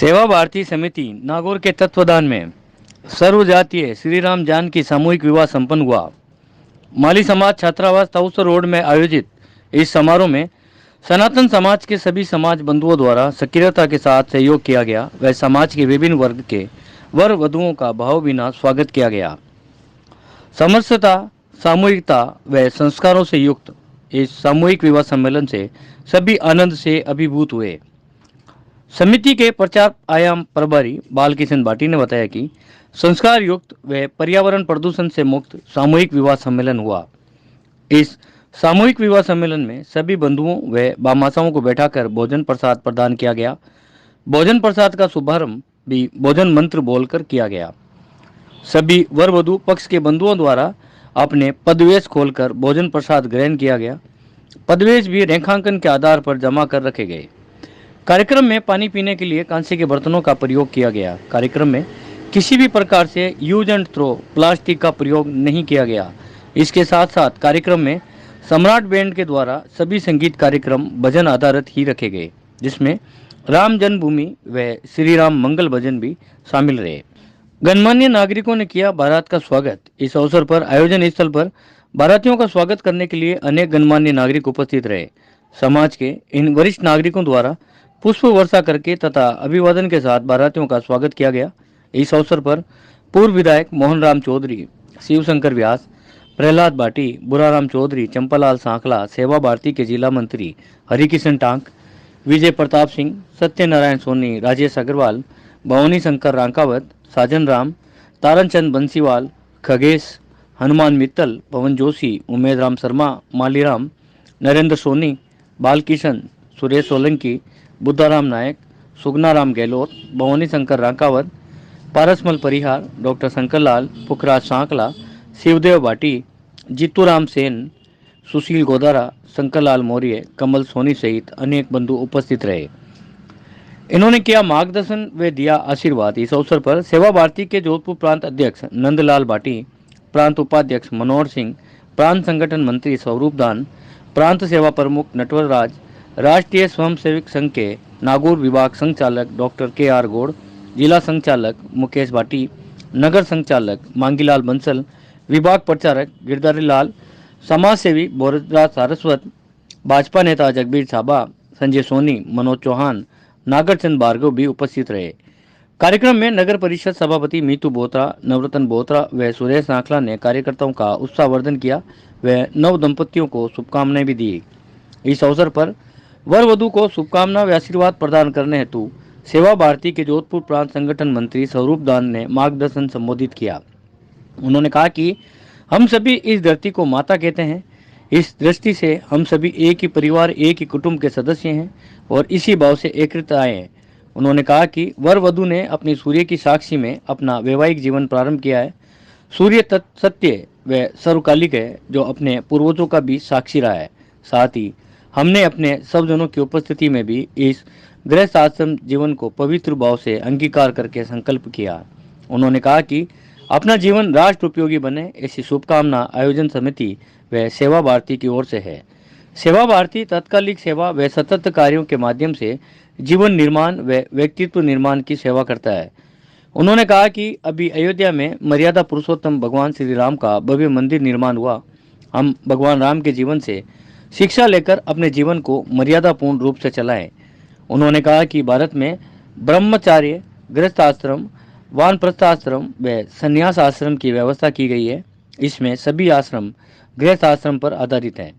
सेवा भारती समिति नागौर के तत्वाधान में सर्वजातीय श्री राम जानकी सामूहिक विवाह संपन्न हुआ। माली समाज छात्रावास ताउसर रोड में आयोजित इस समारोह में सनातन समाज के सभी समाज बंधुओं द्वारा सक्रियता के साथ सहयोग किया गया व समाज के विभिन्न वर्ग के वर वधुओं का भावभीना स्वागत किया गया। समरसता, सामूहिकता व संस्कारों से युक्त इस सामूहिक विवाह सम्मेलन से सभी आनंद से अभिभूत हुए। समिति के प्रचार आयाम प्रभारी बालकिशन भाटी ने बताया कि संस्कार युक्त व पर्यावरण प्रदूषण से मुक्त सामूहिक विवाह सम्मेलन हुआ। इस सामूहिक विवाह सम्मेलन में सभी बंधुओं व बामासाओं को बैठाकर भोजन प्रसाद प्रदान किया गया। भोजन प्रसाद का शुभारंभ भी भोजन मंत्र बोलकर किया गया। सभी वर वधु पक्ष के बंधुओं द्वारा अपने पदवेश खोलकर भोजन प्रसाद ग्रहण किया गया। पदवेश भी रेखांकन के आधार पर जमा कर रखे गए। कार्यक्रम में पानी पीने के लिए कांसे के बर्तनों का प्रयोग किया गया। कार्यक्रम में किसी भी प्रकार से यूज एंड थ्रो प्लास्टिक का प्रयोग नहीं किया गया। इसके साथ साथ कार्यक्रम में सम्राट बैंड के द्वारा सभी संगीत कार्यक्रम भजन आधारित ही रखे गए, जिसमें राम जन्मभूमि व श्री राम मंगल भजन भी शामिल रहे। गणमान्य नागरिकों ने किया बारात का स्वागत। इस अवसर पर आयोजन स्थल पर बारातियों का स्वागत करने के लिए अनेक गणमान्य नागरिक उपस्थित रहे। समाज के इन वरिष्ठ नागरिकों द्वारा पुष्प वर्षा करके तथा अभिवादन के साथ बारातियों का स्वागत किया गया। इस अवसर पर पूर्व विधायक मोहन राम चौधरी, शिवशंकर व्यास, प्रहलाद भाटी, बुराराम चौधरी, चंपालाल सांखला, सेवा भारती के जिला मंत्री हरिकिशन टांक, विजय प्रताप सिंह, सत्यनारायण सोनी, राजेश अग्रवाल, भवानी शंकर रांकावत, साजन राम, तारनचंद बंसीवाल, खगेश, हनुमान मित्तल, पवन जोशी, उमेद राम शर्मा, मालीराम, नरेंद्र सोनी, बालकिशन, सुरेश सोलंकी, बुद्धाराम नायक, सुगनाराम गहलोत, भवानी शंकर रांकावत, पारसमल परिहार, डॉक्टर शंकरलाल, पुखराज सांकला, शिवदेव भाटी, जीतूराम सेन, सुशील गोदारा, शंकरलाल मौर्य, कमल सोनी सहित अनेक बंधु उपस्थित रहे। इन्होंने किया मार्गदर्शन व दिया आशीर्वाद। इस अवसर पर सेवा भारती के जोधपुर प्रांत अध्यक्ष नंदलाल भाटी, प्रांत उपाध्यक्ष मनोहर सिंह, प्रांत संगठन मंत्री स्वरूप दान, प्रांत सेवा प्रमुख नटवर राज, राष्ट्रीय स्वयंसेवक संघ के नागौर विभाग संचालक डॉक्टर के.आर. गौड़, जिला संचालक मुकेश भाटी, नगर संचालक मांगीलाल बंसल, विभाग प्रचारक गिरधारी लाल, समाज सेवी बोरराज सारस्वत, भाजपा नेता जगबीर छाबा, संजय सोनी, मनोज चौहान, नागरचंद भार्गव भी उपस्थित रहे। कार्यक्रम में नगर परिषद सभापति मीतू बोत्रा, नवरत्न बोत्रा व सुरेश सांखला ने कार्यकर्ताओं का उत्साहवर्धन किया व नव दंपतियों को शुभकामनाएं भी दी। इस अवसर पर वर वधु को शुभकामना व आशीर्वाद प्रदान करने हेतु सेवा भारती के जोधपुर प्रांत संगठन मंत्री स्वरूप दान ने मार्गदर्शन संबोधित किया। उन्होंने कहा कि हम सभी इस धरती को माता कहते हैं। इस दृष्टि से हम सभी एक ही परिवार, एक ही कुटुंब के सदस्य हैं और इसी भाव से एकत्रित आए हैं। उन्होंने कहा कि वर वधु ने अपनी सूर्य की साक्षी में अपना वैवाहिक जीवन प्रारंभ किया है। सूर्य तत्व सत्य व सर्वकालिक है, जो अपने पूर्वजों का भी साक्षी रहा है। साथ ही हमने अपने सब जनों की उपस्थिति में भी इस गृहस्थ आश्रम जीवन को पवित्र भाव से अंगीकार करके संकल्प किया। उन्होंने कहा कि अपना जीवन राष्ट्र उपयोगी बने, ऐसी शुभकामना आयोजन समिति व सेवा भारती की ओर से है। सेवा भारती तत्कालिक सेवा व सतत कार्यों के माध्यम से जीवन निर्माण व व्यक्तित्व निर्माण की सेवा करता है। उन्होंने कहा कि अभी अयोध्या में मर्यादा पुरुषोत्तम भगवान श्री राम का भव्य मंदिर निर्माण हुआ। हम भगवान राम के जीवन से शिक्षा लेकर अपने जीवन को मर्यादापूर्ण रूप से चलाएं। उन्होंने कहा कि भारत में ब्रह्मचार्य, गृहस्थ आश्रम, वानप्रस्थ आश्रम व संन्यास आश्रम की व्यवस्था की गई है। इसमें सभी आश्रम गृहस्थ आश्रम पर आधारित हैं।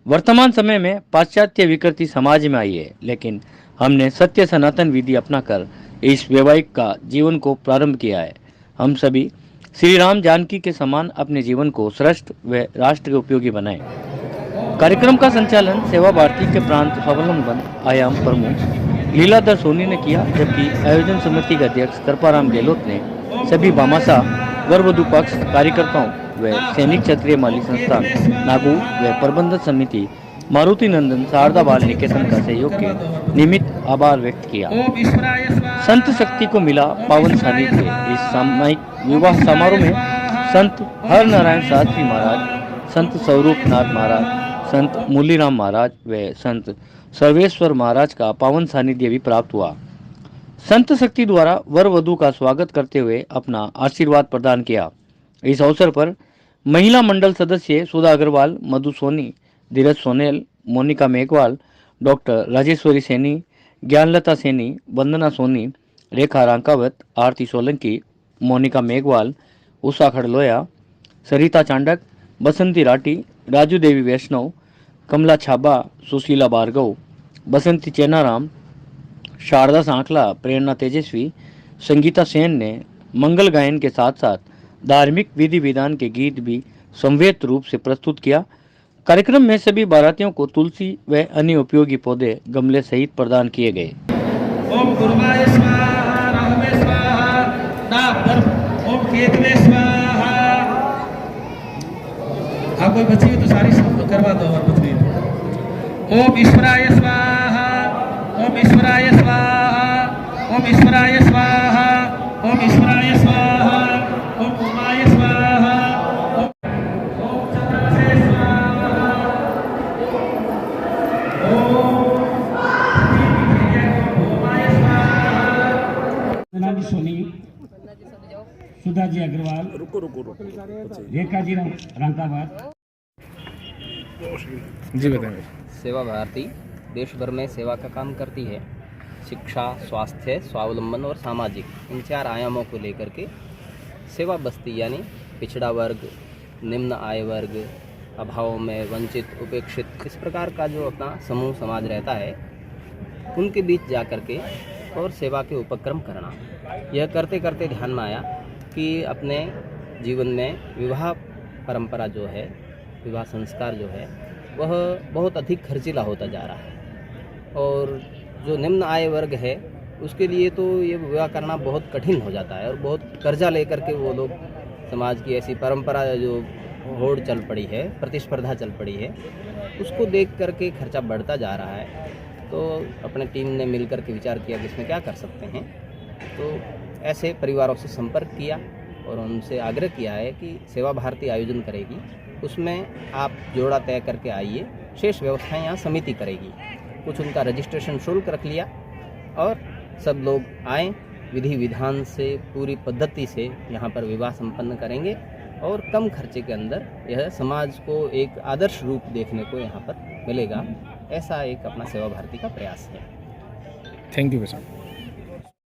वर्तमान समय में पाश्चात्य विकृति समाज में आई है, लेकिन हमने सत्य सनातन विधि अपनाकर इस वैवाहिक का जीवन को प्रारंभ किया है। हम सभी श्री राम जानकी के समान अपने जीवन को श्रेष्ठ व राष्ट्र के उपयोगी बनाएं। कार्यक्रम का संचालन सेवा भारती के प्रांत स्वावलंबन आयाम प्रमुख लीलाधर सोनी ने किया, जबकि आयोजन समिति के अध्यक्ष कृपाराम गहलोत ने सभी बामासा, वर वधु पक्ष, कार्यकर्ताओं व सैनिक क्षत्रिय माली संस्थान नागौर व प्रबंधन समिति मारुति नंदन शारदा बाल निकेतन का सहयोग के निमित्त आभार व्यक्त किया। संत शक्ति को मिला पावन सानिध्य। इस सामूहिक विवाह समारोह में संत हर नारायण शास्त्री महाराज, संत स्वरूप नाथ महाराज, संत मूलीराम महाराज व संत सर्वेश्वर महाराज का पावन सानिध्य भी प्राप्त हुआ। संत शक्ति द्वारा वर वधू का स्वागत करते हुए अपना आशीर्वाद प्रदान किया। इस अवसर पर महिला मंडल सदस्य सुधा अग्रवाल, मधु सोनी, धीरज सोनेल, मोनिका मेघवाल, डॉक्टर राजेश्वरी सैनी, ज्ञानलता सैनी, वंदना सोनी, रेखा रांकावत, आरती सोलंकी, मोनिका मेघवाल, उषा खड़लोया, सरिता चांडक, बसंती राठी, राजू देवी वैष्णव, कमला छाबा, सुशीला भार्गव, बसंती चेनाराम, शारदा सांकला, प्रेरणा तेजस्वी, संगीता सेन ने मंगल गायन के साथ साथ धार्मिक विधि विधान के गीत भी संवेद रूप से प्रस्तुत किया। कार्यक्रम में सभी बारातियों को तुलसी व अन्य उपयोगी पौधे गमले सहित प्रदान किए गए। ओम गुरुवाय स्वाहा, राहवे स्वाहा, ओम केतवे स्वाहा। आप कोई बची हो तो सारी करवा दो और बची। ओम ईश्वराय स्वाहा, ओम ईश्वराय स्वाहा, ओम ईश्वराय स्वाहा, ओम ईश्वराय स्वाहा, ओम उमाय स्वाहा, ओम चंद्रसे स्वाहा, ओम सोनी, सुधा जी अग्रवाल, रेखा जी रांकावत। जी बताएंगे। सेवा भारती देश भर में सेवा का काम करती है। शिक्षा, स्वास्थ्य, स्वावलंबन और सामाजिक, इन 4 आयामों को लेकर के सेवा बस्ती यानी पिछड़ा वर्ग, निम्न आय वर्ग, अभाव में वंचित, उपेक्षित, इस प्रकार का जो अपना समूह समाज रहता है उनके बीच जा कर के और सेवा के उपक्रम करना। यह करते करते ध्यान में आया कि अपने जीवन में विवाह परंपरा जो है, विवाह संस्कार जो है वह बहुत अधिक खर्चीला होता जा रहा है और जो निम्न आय वर्ग है उसके लिए तो ये विवाह करना बहुत कठिन हो जाता है और बहुत कर्जा लेकर के वो लोग समाज की ऐसी परंपरा जो होड़ चल पड़ी है, प्रतिस्पर्धा चल पड़ी है, उसको देख करके खर्चा बढ़ता जा रहा है। तो अपने टीम ने मिलकर के विचार किया कि इसमें क्या कर सकते हैं। तो ऐसे परिवारों से संपर्क किया और उनसे आग्रह किया है कि सेवा भारती आयोजन करेगी, उसमें आप जोड़ा तय करके आइए, शेष व्यवस्थाएं यहाँ समिति करेगी। कुछ उनका रजिस्ट्रेशन शुल्क रख लिया और सब लोग आएँ, विधि विधान से पूरी पद्धति से यहाँ पर विवाह संपन्न करेंगे और कम खर्चे के अंदर यह समाज को एक आदर्श रूप देखने को यहाँ पर मिलेगा। ऐसा एक अपना सेवा भारती का प्रयास है। Thank you sir.